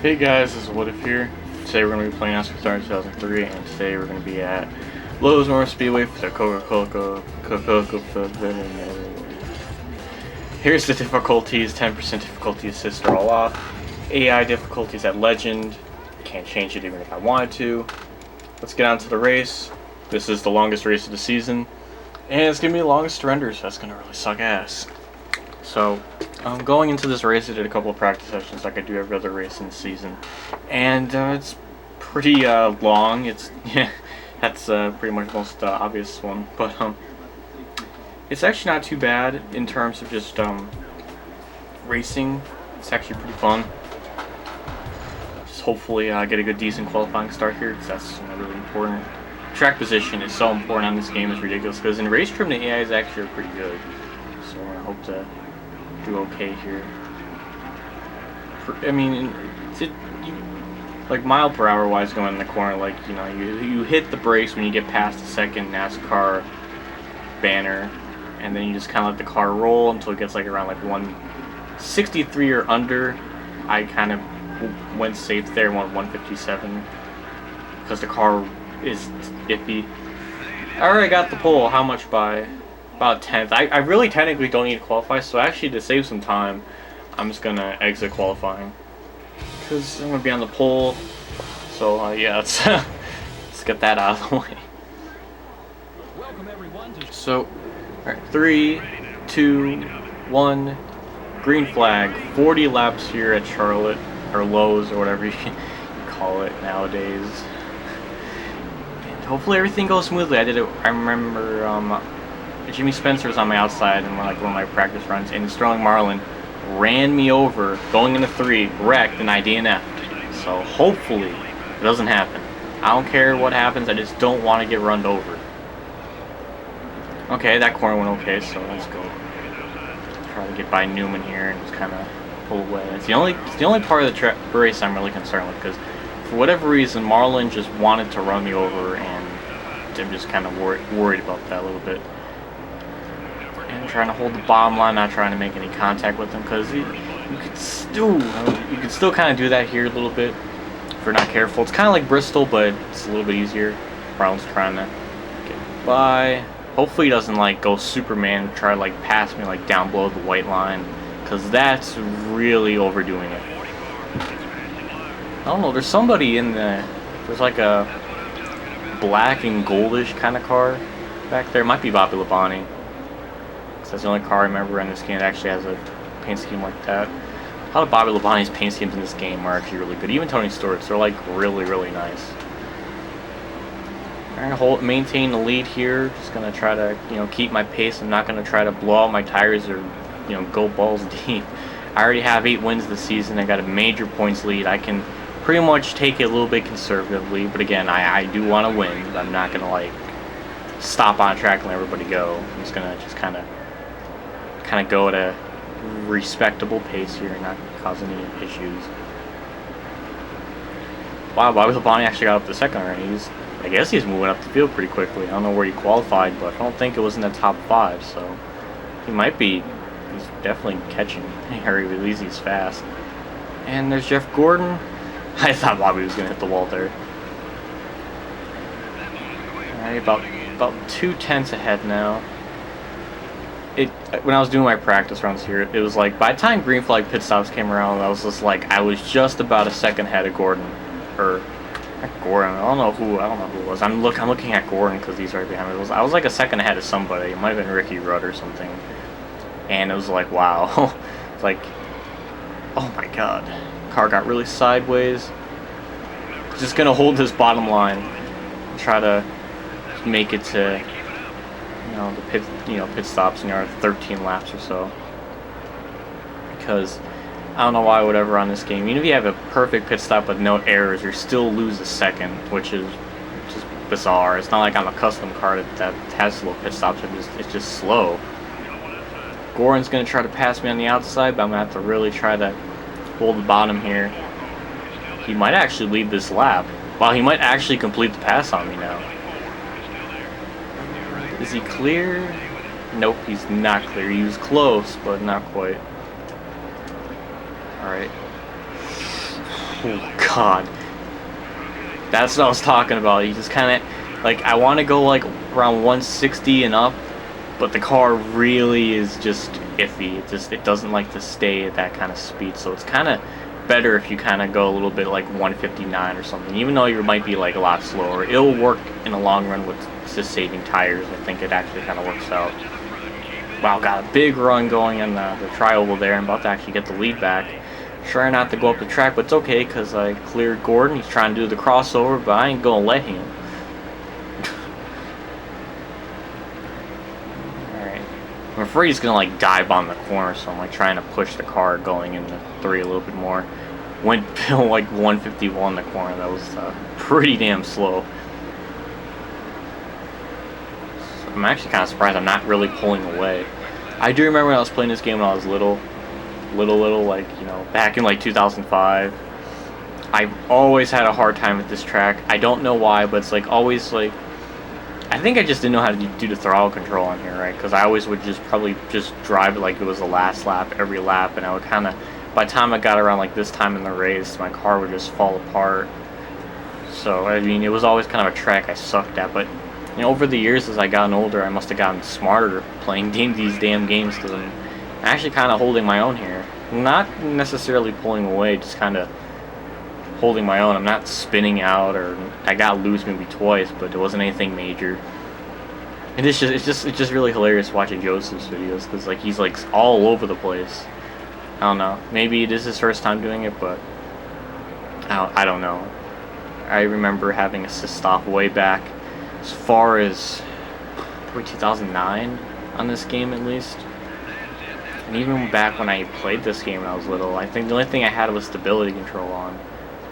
Hey guys, this is What If here. Today we're going to be playing Nascar 2003, and today we're going to be at Lowe's North Speedway for the Coca-Cola. Here's the difficulties: 10% difficulty assist are all off. AI difficulties at Legend. Can't change it even if I wanted to. Let's get on to the race. This is the longest race of the season, and it's going to be the longest surrender, so that's going to really suck ass. So, going into this race, I did a couple of practice sessions like I do every other race in the season, and it's pretty long. It's that's pretty much the most obvious one, but it's actually not too bad in terms of just racing. It's actually pretty fun. Just hopefully get a good, decent qualifying start here, because that's really important. Track position is so important on this game; it's ridiculous. Because in race trim, the AI is actually pretty good, so I hope to do okay here. I mean, like mile per hour wise going in the corner, like, you know, you hit the brakes when you get past the second Nascar banner, and then you just kind of let the car roll until it gets like around like 163 or under. I kind of went safe there, went 157 because the car is iffy. I already got the pole. How much by? About 10th. I really technically don't need to qualify, so actually to save some time, I'm just gonna exit qualifying because I'm gonna be on the pole. So yeah, let's get that out of the way. So, alright, 3, 2, 1, green flag. 40 laps here at Charlotte, or Lowe's, or whatever you call it nowadays. And hopefully everything goes smoothly. I remember Jimmy Spencer was on my outside and like one of my practice runs, and Sterling Marlin ran me over going into 3, wrecked, and I DNF'd. So hopefully it doesn't happen. I don't care what happens, I just don't want to get run over. Okay, that corner went okay, so let's go. Try to get by Newman here and just kind of pull away. It's the only part of the race I'm really concerned with, because for whatever reason Marlin just wanted to run me over, and I'm just kind of worried about that a little bit. And trying to hold the bottom line, not trying to make any contact with him, because you could still kind of do that here a little bit if you're not careful. It's kind of like Bristol, but it's a little bit easier. Brown's trying to get by. Hopefully he doesn't like go Superman and try to like pass me like down below the white line, because that's really overdoing it. I don't know. There's somebody in there's like a black and goldish kind of car back there. It might be Bobby Labonte. That's the only car I remember in this game that actually has a paint scheme like that. A lot of Bobby Labonte's paint schemes in this game are actually really good. Even Tony Stewart's, they're like really, really nice. I'm gonna maintain the lead here. Just gonna try to, you know, keep my pace. I'm not gonna try to blow out my tires or, you know, go balls deep. I already have 8 wins this season. I got a major points lead. I can pretty much take it a little bit conservatively, but again, I do want to win. I'm not gonna like stop on track and let everybody go. I'm just gonna kind of go at a respectable pace here and not cause any issues. Wow, Bobby Labonte actually got up to second already. I guess he's moving up the field pretty quickly. I don't know where he qualified, but I don't think it was in the top 5, so he might be. He's definitely catching. Harry Releasy's fast. And there's Jeff Gordon. I thought Bobby was going to hit the wall there. Alright, about 2/10 ahead now. When I was doing my practice runs here, it was like by the time green flag pit stops came around, I was just like, I was just about a second ahead of Gordon, or not Gordon. I don't know who it was. I'm looking at Gordon because he's right behind me. I was like a second ahead of somebody. It might have been Ricky Rudd or something. And it was like, wow, it's like, oh my god, car got really sideways. Just gonna hold this bottom line, try to make it to, you know, the pit stops, you know, 13 laps or so. Because I don't know why I would ever on this game, even if you have a perfect pit stop with no errors, you still lose a second, which is just bizarre. It's not like I'm a custom car that has slow pit stops. It's just slow. Gordon's gonna try to pass me on the outside, but I'm gonna have to really try to hold the bottom here. He might actually lead this lap. Wow, he might actually complete the pass on me now. Is he clear? Nope, he's not clear. He was close, but not quite. Alright. Oh God, that's what I was talking about. You just kind of like, I want to go like around 160 and up, but the car really is just iffy. It doesn't like to stay at that kind of speed, so it's kind of better if you kind of go a little bit like 159 or something. Even though you might be like a lot slower, it'll work in the long run with just saving tires. I think it actually kind of works out. Wow, got a big run going in the tri-oval there. I'm about to actually get the lead back. Trying not to go up the track, but it's okay because I cleared Gordon. He's trying to do the crossover, but I ain't gonna let him. Alright. I'm afraid he's gonna like dive on the corner, so I'm like trying to push the car going into 3 a little bit more. Went like 151 the corner. That was pretty damn slow. So I'm actually kind of surprised I'm not really pulling away. I do remember when I was playing this game when I was little, like, you know, back in like 2005. I've always had a hard time with this track. I don't know why, but it's like always like, I think I just didn't know how to do the throttle control on here, right? Because I always would just probably just drive it like it was the last lap every lap, and I would kind of, by the time I got around like this time in the race, my car would just fall apart. So I mean, it was always kind of a track I sucked at. But you know, over the years as I gotten older, I must have gotten smarter playing these damn games, because I'm actually kind of holding my own here. Not necessarily pulling away, just kind of holding my own. I'm not spinning out, or I got loose maybe twice, but it wasn't anything major. And it's just really hilarious watching Joseph's videos, because like he's like all over the place. I don't know. Maybe it is his first time doing it, but I don't know. I remember having assist off way back, as far as probably 2009 on this game at least. And even back when I played this game when I was little, I think the only thing I had was stability control on.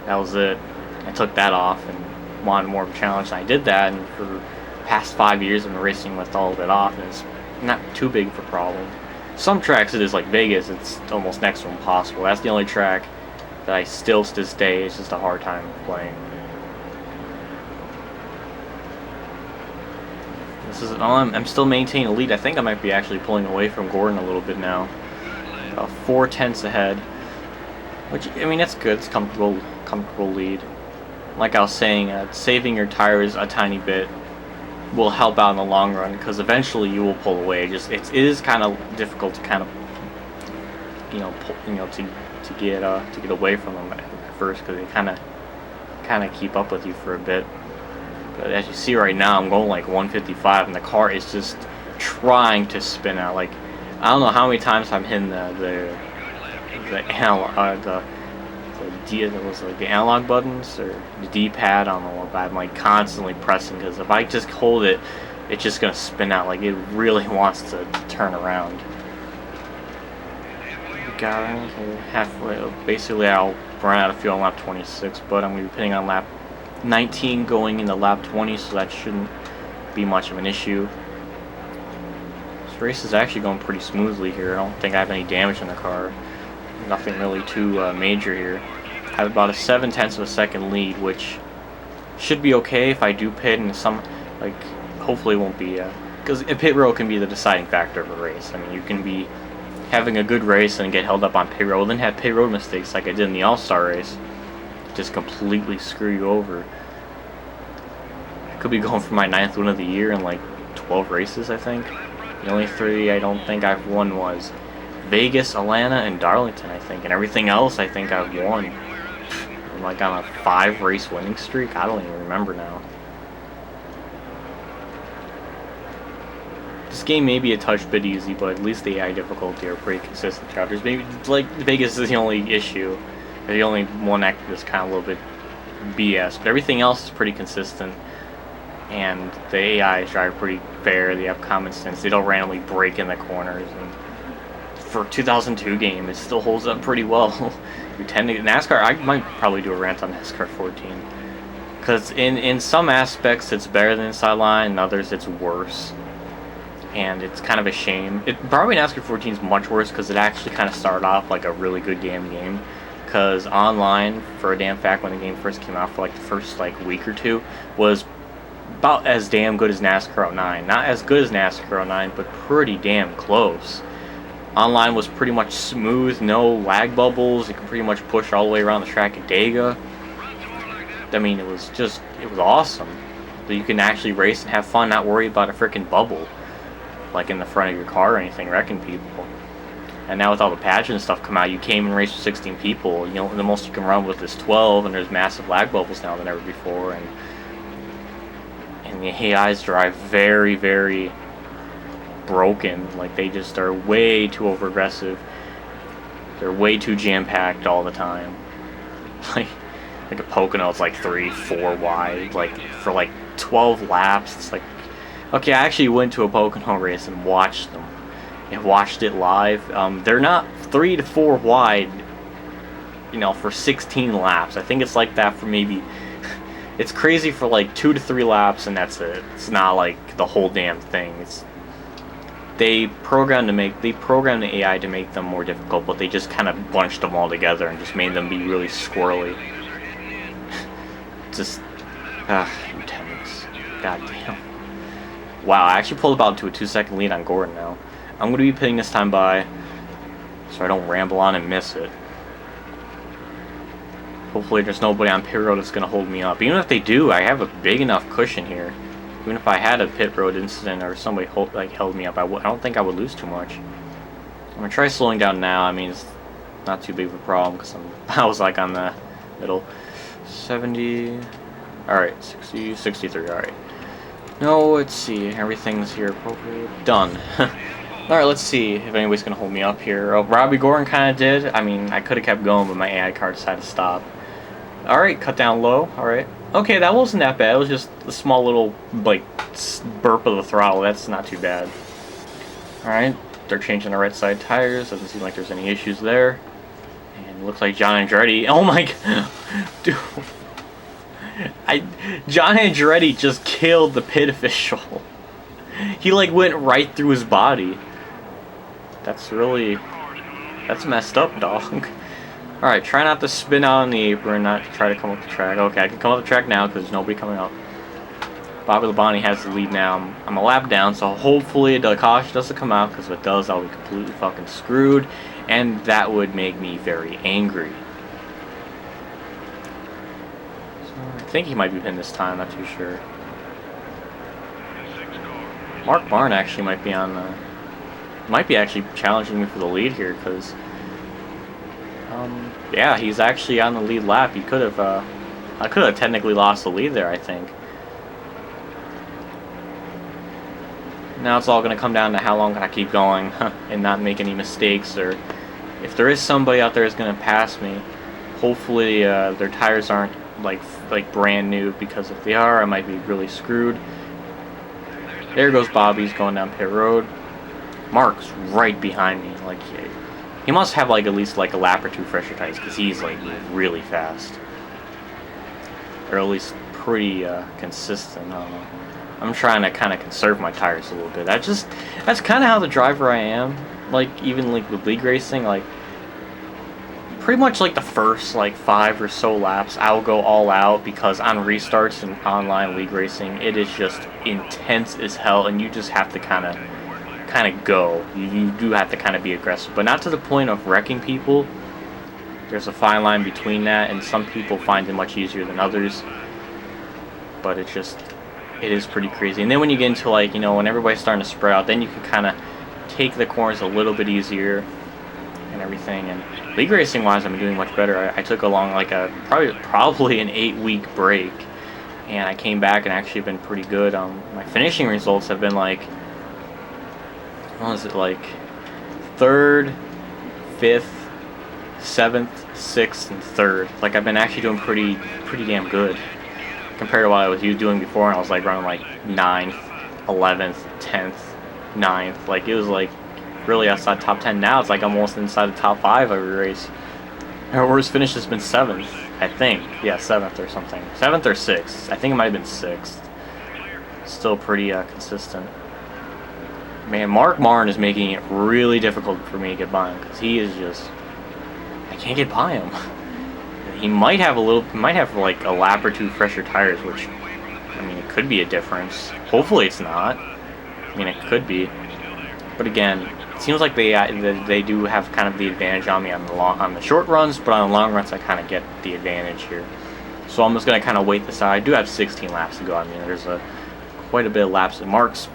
That was it. I took that off and wanted more of a challenge, and I did that, and for the past 5 years I've been racing with all of it off, and it's not too big of a problem. Some tracks it is, like Vegas, it's almost next to impossible. That's the only track that I still to this day, it's just a hard time playing. I'm still maintaining a lead. I think I might be actually pulling away from Gordon a little bit now. About 4/10 ahead, which, I mean, that's good. It's comfortable lead. Like I was saying, saving your tires a tiny bit will help out in the long run, because eventually you will pull away. It is kind of difficult to kind of to get away from them at first, because they kind of keep up with you for a bit. But as you see right now, I'm going like 155, and the car is just trying to spin out. Like, I don't know how many times I'm hitting the analog buttons or the D-pad. I don't know, but I'm like constantly pressing, because if I just hold it, it's just gonna spin out. Like, it really wants to turn around. Got halfway. Basically, I'll run out of fuel on lap 26, but I'm gonna be pitting on lap 19 going into lap 20, so that shouldn't be much of an issue. This race is actually going pretty smoothly here. I don't think I have any damage in the car. Nothing really too major here. I have about a 7/10 of a second lead, which should be okay if I do pit, and some, like, hopefully it won't be, because a pit road can be the deciding factor of a race. I mean, you can be having a good race and get held up on pit road, then have pit road mistakes like I did in the All-Star race. Just completely screw you over. I could be going for my 9th win of the year in like 12 races, I think. The only 3 I don't think I've won was Vegas, Atlanta, and Darlington, I think. And everything else I think I've won. I'm like on a 5 race winning streak. I don't even remember now. This game may be a touch bit easy, but at least the AI difficulty are pretty consistent throughout. There's maybe, like, Vegas is the only issue. The only one act that's kind of a little bit BS, but everything else is pretty consistent, and the AIs drive pretty fair. They have common sense. They don't randomly break in the corners, and for a 2002 game, it still holds up pretty well. You tend to NASCAR. I might probably do a rant on NASCAR 14, because in some aspects it's better than Inside Line, in others it's worse, and it's kind of a shame. Probably NASCAR 14 is much worse because it actually kind of started off like a really good damn game. Because online, for a damn fact, when the game first came out, for like the first like week or two, was about as damn good as NASCAR 09. Not as good as NASCAR 09, but pretty damn close. Online was pretty much smooth, no lag bubbles. You can pretty much push all the way around the track at Dega. I mean, it was awesome. So you can actually race and have fun, not worry about a freaking bubble, like in the front of your car or anything, wrecking people. And now with all the patches and stuff come out, you came and raced with 16 people. You know, the most you can run with is 12, and there's massive lag bubbles now than ever before. And the AIs drive very, very broken. Like, they just are way too over aggressive. They're way too jam-packed all the time. Like a Pocono, it's like 3-4 wide, like for like 12 laps. It's like, okay, I actually went to a Pocono race and watched them. And watched it live. They're not 3 to 4 wide, you know, for 16 laps. I think it's like that for maybe, it's crazy for like 2 to 3 laps, and that's it. It's not like the whole damn thing. They programmed the AI to make them more difficult, but they just kind of bunched them all together and just made them be really squirrely. Just, intense. God damn. Wow, I actually pulled about to a 2-second lead on Gordon now. I'm going to be pitting this time by, so I don't ramble on and miss it. Hopefully there's nobody on pit road that's going to hold me up. Even if they do, I have a big enough cushion here. Even if I had a pit road incident or somebody held me up, I don't think I would lose too much. I'm going to try slowing down now. I mean, it's not too big of a problem because I was like on the middle. 70, alright, 60, 63, alright. No, let's see, everything's here appropriate. Done. Alright, let's see if anybody's going to hold me up here. Oh, Robbie Gordon kind of did. I mean, I could have kept going, but my AI card decided to stop. Alright, cut down low. Alright. Okay, that wasn't that bad. It was just a small little, like, burp of the throttle. That's not too bad. Alright, they're changing the right side tires. Doesn't seem like there's any issues there. And it looks like John Andretti. Oh my god. Dude. John Andretti just killed the pit official. He, like, went right through his body. That's messed up, dog. Alright, try not to spin out on the apron, not to try to come up the track. Okay, I can come up the track now because there's nobody coming up. Bobby Labonte has the lead now. I'm a lap down, so hopefully the caution doesn't come out, because if it does, I'll be completely fucking screwed, and that would make me very angry. So I think he might be pinned this time, not too sure. Mark Barn actually might be on the... might be actually challenging me for the lead here, because... yeah, he's actually on the lead lap. He could have, I could have technically lost the lead there, I think. Now it's all going to come down to how long can I keep going and not make any mistakes, or if there is somebody out there who's going to pass me, hopefully their tires aren't like brand new, because if they are, I might be really screwed. There goes Bobby's going down pit road. Mark's right behind me. Like, he must have like at least like a lap or two fresher tires, because he's like really fast, or at least pretty consistent. I don't know. I'm trying to kind of conserve my tires a little bit. That's kind of how the driver I am. Like, even like with league racing, like pretty much like the first like 5 or so laps I'll go all out, because on restarts and online league racing it is just intense as hell, and you just have to kind of go. You do have to kind of be aggressive, but not to the point of wrecking people. There's a fine line between that, and some people find it much easier than others, but it is pretty crazy. And then when you get into, like, you know, when everybody's starting to spread out, then you can kind of take the corners a little bit easier and everything. And league racing wise, I'm doing much better. I took along like a probably an 8-week break, and I came back and actually been pretty good. My finishing results have been like, what was it, like 3rd, 5th, 7th, 6th, and 3rd. Like, I've been actually doing pretty damn good compared to what I was doing before, and I was like running like 9th, 11th, 10th, 9th. Like, it was like really outside top 10. Now it's like almost inside the top 5 every race. Our worst finish has been 7th, I think. Yeah, 7th or something. 7th or 6th. I think it might have been 6th. Still pretty consistent. Man, Mark Martin is making it really difficult for me to get by him, because he is just... I can't get by him. He might have like a lap or 2 fresher tires, which, I mean, it could be a difference. Hopefully it's not. I mean, it could be. But again, seems like they do have kind of the advantage on me on the short runs, but on the long runs I kind of get the advantage here. So I'm just gonna kind of wait this out. I do have 16 laps to go. I mean, there's quite a bit of laps. And Mark's,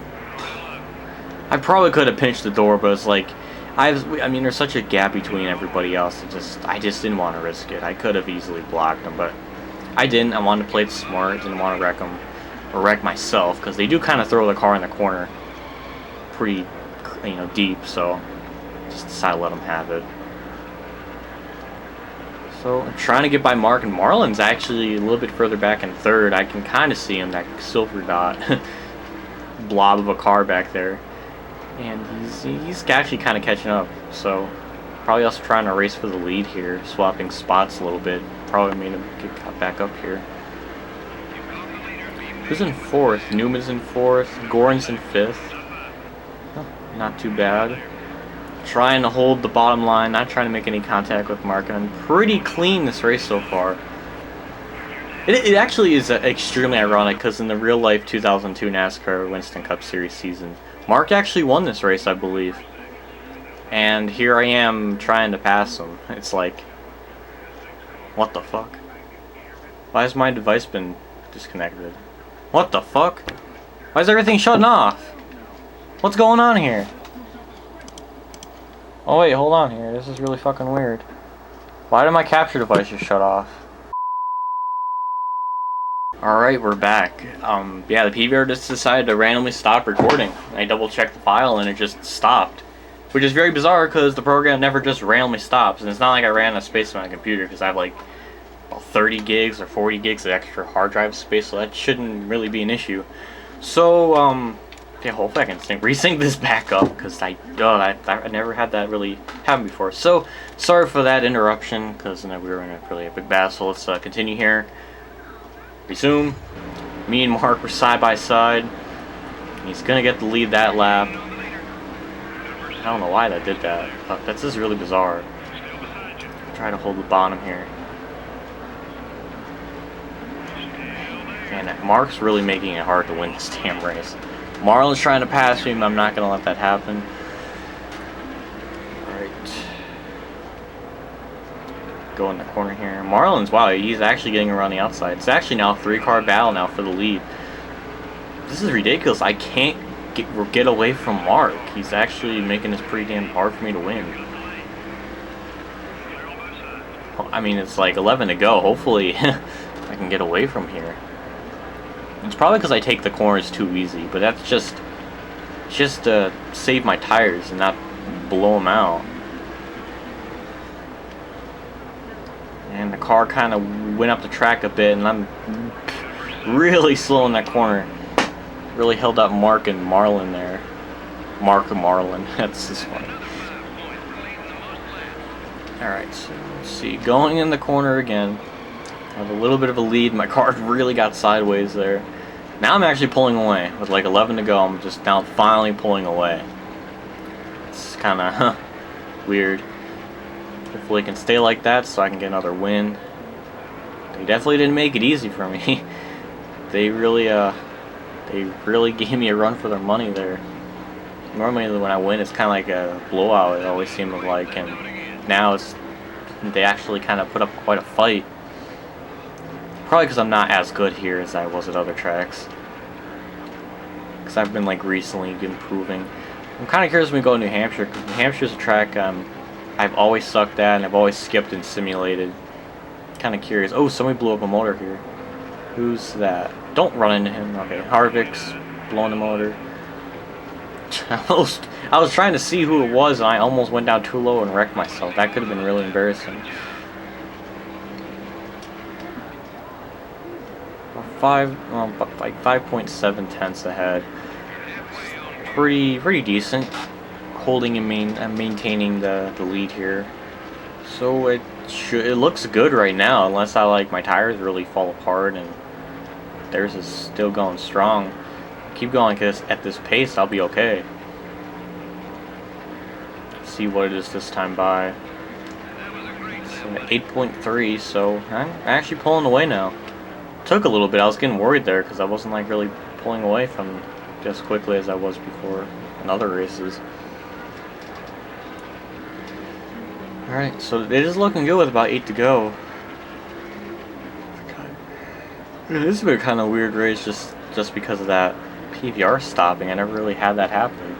I probably could have pinched the door, but it's like I mean, there's such a gap between everybody else. I just didn't want to risk it. I could have easily blocked them, but I didn't. I wanted to play it smart. Didn't want to wreck them or wreck myself, because they do kind of throw the car in the corner pretty, you know, deep. So just decided to let them have it. So I'm trying to get by Mark, and Marlon's actually a little bit further back in third. I can kind of see him, that silver dot blob of a car back there, and he's actually kind of catching up. So probably also trying to race for the lead here, swapping spots a little bit. Probably made him get cut back up here. Who's in fourth? Newman's in fourth. Gorin's in fifth. Oh, not too bad. Trying to hold the bottom line, not trying to make any contact with Mark, and I'm pretty clean this race so far. It actually is extremely ironic, because in the real life 2002 NASCAR Winston Cup Series season, Mark actually won this race, I believe. And here I am trying to pass him. It's like, what the fuck? Why has my device been disconnected? What the fuck? Why is everything shutting off? What's going on here? Oh wait, hold on here. This is really fucking weird. Why did my capture device just shut off? Alright, we're back. Yeah, the PVR just decided to randomly stop recording. I double checked the file and it just stopped. Which is very bizarre, because the program never just randomly stops. And it's not like I ran out of space on my computer, because I have like 30 gigs or 40 gigs of extra hard drive space, so that shouldn't really be an issue. So, yeah, hopefully I can resync this back up, because I never had that really happen before. So, sorry for that interruption, because we were in a really epic battle. So let's continue here. Resume. Me and Mark were side by side. He's gonna get the lead that lap. I don't know why that did that, but that's just really bizarre. Try to hold the bottom here. And Mark's really making it hard to win this damn race. Marlon's trying to pass me, I'm not going to let that happen. Alright. Go in the corner here. Marlon's, wow, he's actually getting around the outside. It's actually now a 3-car battle now for the lead. This is ridiculous. I can't get away from Mark. He's actually making this pretty damn hard for me to win. I mean, it's like 11 to go. Hopefully I can get away from here. It's probably because I take the corners too easy, but that's just to save my tires and not blow them out. And the car kind of went up the track a bit, and I'm really slow in that corner. Really held up Mark and Marlon there. Mark and Marlon. That's just funny. Alright, so let's see. Going in the corner again. I have a little bit of a lead. My car really got sideways there. Now I'm actually pulling away. With like 11 to go, I'm just now finally pulling away. It's kind of weird. Hopefully it can stay like that so I can get another win. They definitely didn't make it easy for me. They really gave me a run for their money there. Normally when I win, it's kind of like a blowout. It always seemed like, and now they actually kind of put up quite a fight. Probably because I'm not as good here as I was at other tracks. Because I've been like recently improving. I'm kind of curious when we go to New Hampshire, because New Hampshire's a track I've always sucked at and I've always skipped and simulated. Kind of curious. Oh, somebody blew up a motor here. Who's that? Don't run into him. Okay, Harvick's blowing the motor. I was trying to see who it was, and I almost went down too low and wrecked myself. That could have been really embarrassing. Like 5.7 tenths ahead. Pretty decent. Holding and maintaining the lead here. So it looks good right now, unless my tires really fall apart and theirs is still going strong. Keep going, because at this pace I'll be okay. Let's see what it is this time by. So 8.3, so I'm actually pulling away now. Took a little bit. I was getting worried there because I wasn't like really pulling away from just quickly as I was before in other races. Alright, so it is looking good with about 8 to go. Yeah, this has been a kind of weird race just because of that PVR stopping. I never really had that happen.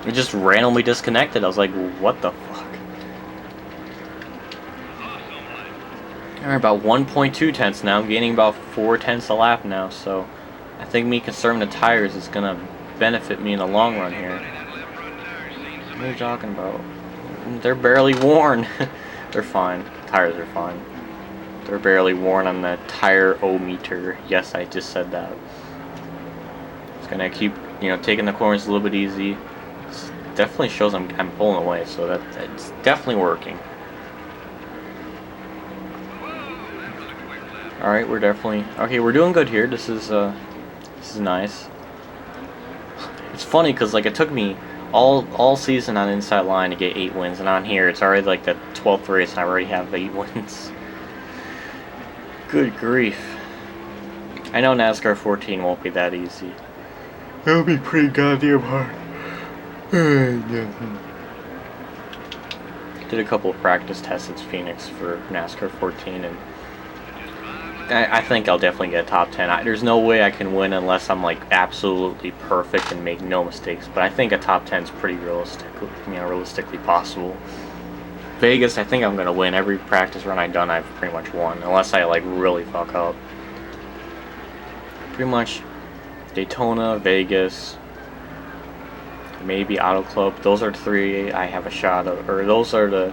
It just randomly disconnected. I was like, what the fuck? Alright, about 1.2 tenths now. I'm gaining about 4 tenths a lap now, so I think me conserving the tires is gonna benefit me in the long run here. What are you talking about? They're barely worn. They're fine. Tires are fine. They're barely worn on the tire-o-meter. Yes, I just said that. It's gonna keep, taking the corners a little bit easy. It definitely shows I'm pulling away, so that's definitely working. All right, we're definitely okay. We're doing good here. This is nice. It's funny because like it took me all season on inside line to get 8 wins, and on here it's already like the 12th race, and I already have 8 wins. Good grief! I know NASCAR 14 won't be that easy. It'll be pretty goddamn hard. Did a couple of practice tests at Phoenix for NASCAR 14, and I think I'll definitely get a top 10. There's no way I can win unless I'm like absolutely perfect and make no mistakes. But I think a top 10 is pretty realistic, realistically possible. Vegas, I think I'm gonna win every practice run I've done. I've pretty much won, unless I like really fuck up. Pretty much Daytona, Vegas, maybe Auto Club. Those are 3 I have a shot of, or those are the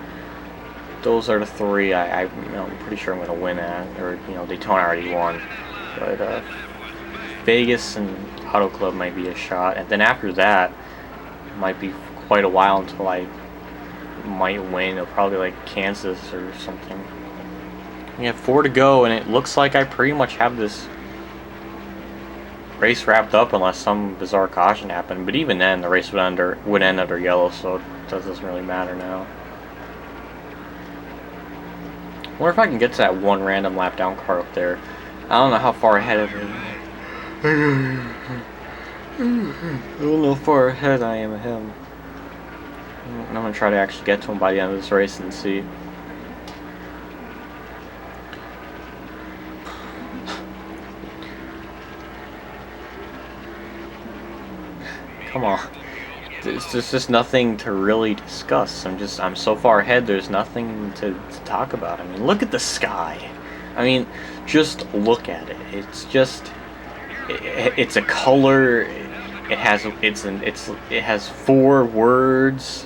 3 I'm pretty sure I'm gonna win at, or Daytona already won, but Vegas and Auto Club might be a shot, and then after that it might be quite a while until I might win. It'll probably like Kansas or something. We have 4 to go, and it looks like I pretty much have this race wrapped up unless some bizarre caution happened. But even then, the race would end under yellow, so it doesn't really matter now. I wonder if I can get to that one random lap down car up there. I don't know how far ahead of him. I don't know how far ahead I am of him. I'm going to try to actually get to him by the end of this race and see. Come on. There's just nothing to really discuss. I'm so far ahead, there's nothing to talk about. I mean, look at the sky. I mean, just look at it. It's just, it's a color. It has 4 words.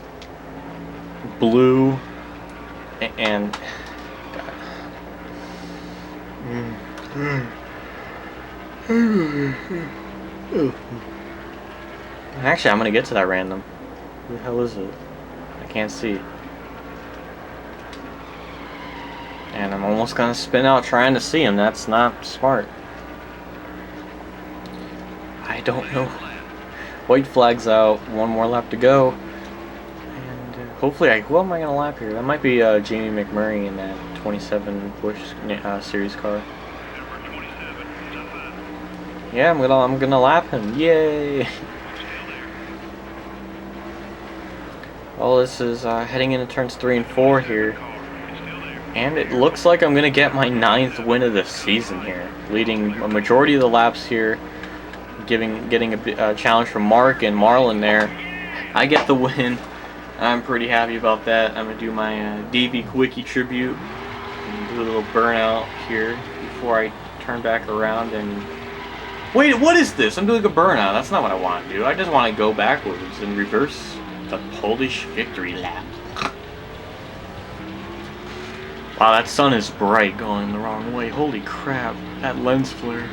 Blue, and actually, I'm gonna get to that random. Who the hell is it? I can't see. And I'm almost gonna spin out trying to see him. That's not smart. I don't know. White flag's out. 1 more lap to go. And hopefully, who am I gonna lap here? That might be Jamie McMurray in that 27 Busch Series car. Yeah, I'm gonna lap him. Yay! Well, this is heading into turns 3 and 4 here, and it looks like I'm gonna get my 9th win of the season here, leading a majority of the laps here, getting a challenge from Mark and Marlon there. I get the win. I'm pretty happy about that. I'm gonna do my Davey Quickie tribute and do a little burnout here before I turn back around and wait. What is this? I'm doing a burnout. That's not what I want to do. I just want to go backwards and reverse the Polish victory lap. Wow, that sun is bright going the wrong way. Holy crap, that lens flare.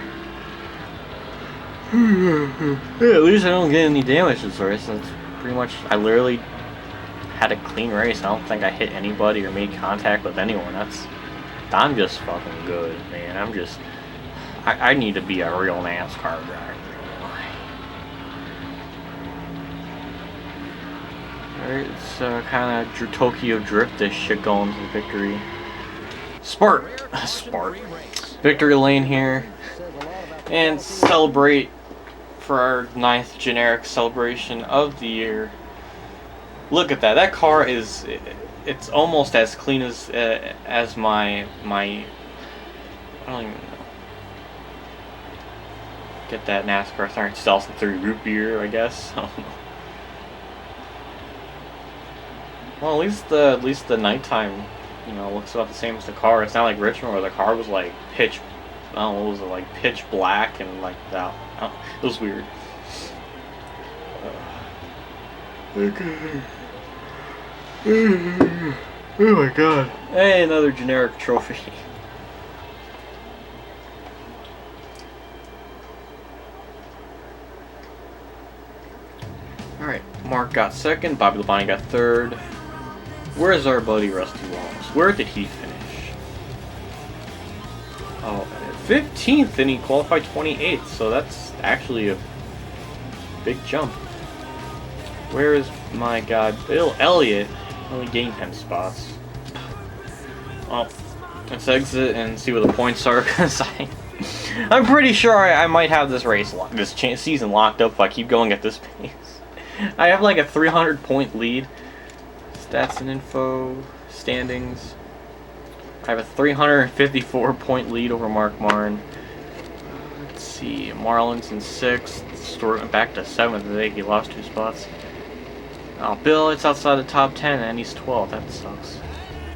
Yeah, at least I don't get any damage this race. That's pretty much, I literally had a clean race. I don't think I hit anybody or made contact with anyone. I'm just fucking good, man. I need to be a real NASCAR driver. Alright, it's kind of Tokyo Drift-ish shit going to victory. Spark! Victory lane here. And celebrate for our 9th generic celebration of the year. Look at that. That car is it's almost as clean as my I don't even know. Get that NASCAR 2003 root beer, I guess. I don't know. Well, at least the nighttime, looks about the same as the car. It's not like Richmond where the car was like pitch, I don't know, what was it, like pitch black and like that. It was weird. Okay. Oh my god. Hey, another generic trophy. Alright, Mark got second, Bobby Labonte got third. Where's our buddy Rusty Wallace? Where did he finish? Oh, 15th, and he qualified 28th, so that's actually a big jump. Where is my guy Bill Elliott? Only gained 10 spots. Well, let's exit and see what the points are, because I'm pretty sure I might have this season locked up if I keep going at this pace. I have like a 300 point lead. Stats and info, standings. I have a 354 point lead over Mark Martin. Let's see, Marlin's in 6th. Stewart went back to 7th today. He lost 2 spots. Oh, Bill, it's outside the top 10 and he's 12th. That sucks.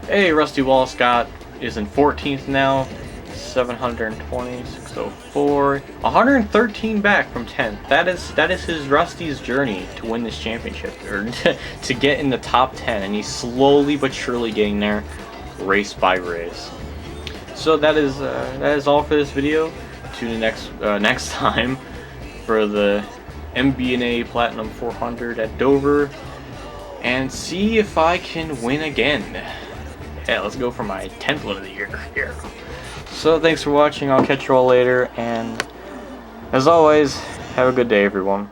Hey, Rusty Wallace is in 14th now. 720, 604, 113 back from 10th. That is his Rusty's journey to win this championship, or to get in the top 10, and he's slowly but surely getting there, race by race. So that is all for this video. Tune in next time for the MB&A Platinum 400 at Dover, and see if I can win again. Yeah, let's go for my 10th win of the year here. So thanks for watching, I'll catch you all later, and as always, have a good day everyone.